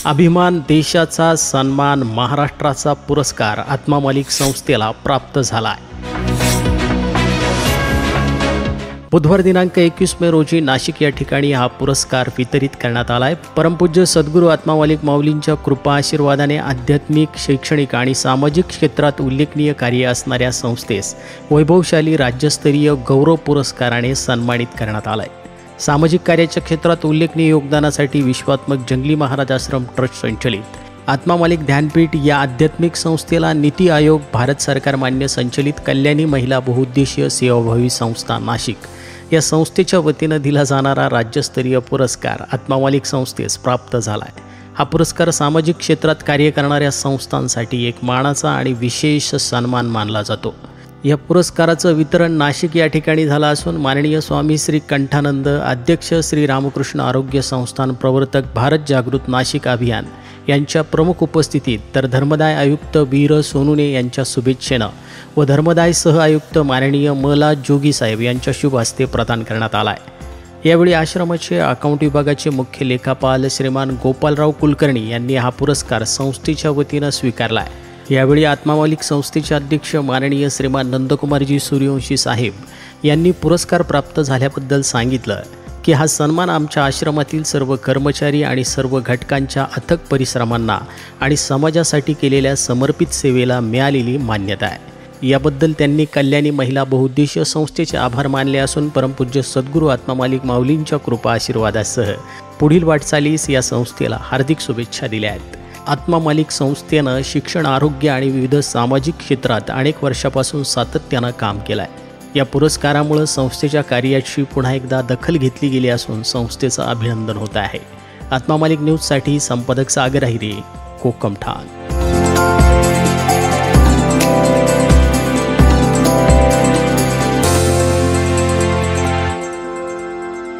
अभिमान, देशाचा सन्मान, महाराष्ट्राचा पुरस्कार आत्मा मालिक संस्थेला प्राप्त झाला आहे। बुधवार दिनांक 21 मे रोजी नाशिक या ठिकाणी हा पुरस्कार वितरित करण्यात आला आहे। परमपूज्य सद्गुरू आत्मा मालिक माऊलींच्या कृपा आशीर्वादाने आध्यात्मिक, शैक्षणिक आणि सामाजिक क्षेत्रात उल्लेखनीय कार्य असणाऱ्या संस्थेस वैभवशाली राज्यस्तरीय गौरव पुरस्काराने सन्मानित करण्यात आला आहे। सामाजिक कार्याच्या क्षेत्रात उल्लेखनीय योगदानासाठी विश्वात्मक जंगली महाराज आश्रम ट्रस्ट संचलित आत्मा मालिक ध्यानपीठ या आध्यात्मिक संस्थेला नीती आयोग, भारत सरकार मान्य संचलित कल्याणी महिला बहुउद्देशीय सेवाभावी संस्था नाशिक या संस्थेच्या वतीनं दिला जाणारा राज्यस्तरीय पुरस्कार आत्मा मालिक संस्थेस प्राप्त झाला आहे। हा पुरस्कार सामाजिक क्षेत्रात कार्य करणाऱ्या संस्थांसाठी एक मानाचा आणि विशेष सन्मान मानला जातो। या पुरस्काराचं वितरण नाशिक या ठिकाणी झालं असून माननीय स्वामी श्री कंठानंद, अध्यक्ष श्री रामकृष्ण आरोग्य संस्थान, प्रवर्तक भारत जागृत नाशिक अभियान यांच्या प्रमुख उपस्थितीत तर धर्मदाय आयुक्त वीर सोनुने यांच्या शुभेच्छेनं व धर्मदाय सह आयुक्त माननीय मला जोगी साहेब यांच्या शुभ हस्ते प्रदान करण्यात आला आहे। यावेळी आश्रमाचे अकाउंट विभागाचे मुख्य लेखापाल श्रीमान गोपालराव कुलकर्णी यांनी हा पुरस्कार संस्थेच्या वतीनं स्वीकारला आहे। यावेळी आत्मा मालिक संस्थेचे अध्यक्ष माननीय श्रीमान नंदकुमारजी सूर्यवंशी साहेब यांनी पुरस्कार प्राप्त झाल्याबद्दल सांगितलं की हा सन्मान आमच्या आश्रमातील सर्व कर्मचारी आणि सर्व घटकांच्या अथक परिश्रमांना आणि समाजासाठी केलेल्या समर्पित सेवेला मिळालेली मान्यता आहे। याबद्दल त्यांनी कल्याणी महिला बहुउद्देशीय संस्थेचे आभार मानले असून परमपूज्य सद्गुरू आत्मा मालिक माऊलींच्या कृपा आशीर्वादासह पुढील वाटचालीस या संस्थेला हार्दिक शुभेच्छा दिल्या आहेत। आत्मा मालिक संस्थेनं शिक्षण, आरोग्य आणि विविध सामाजिक क्षेत्रात अनेक वर्षापासून सातत्यानं काम केलं आहे। या पुरस्कारामुळे संस्थेच्या कार्याची पुन्हा एकदा दखल घेतली गेली असून संस्थेचं अभिनंदन होत आहे। आत्मा मालिक न्यूजसाठी संपादक सागर अहिरे, कोकम ठाण।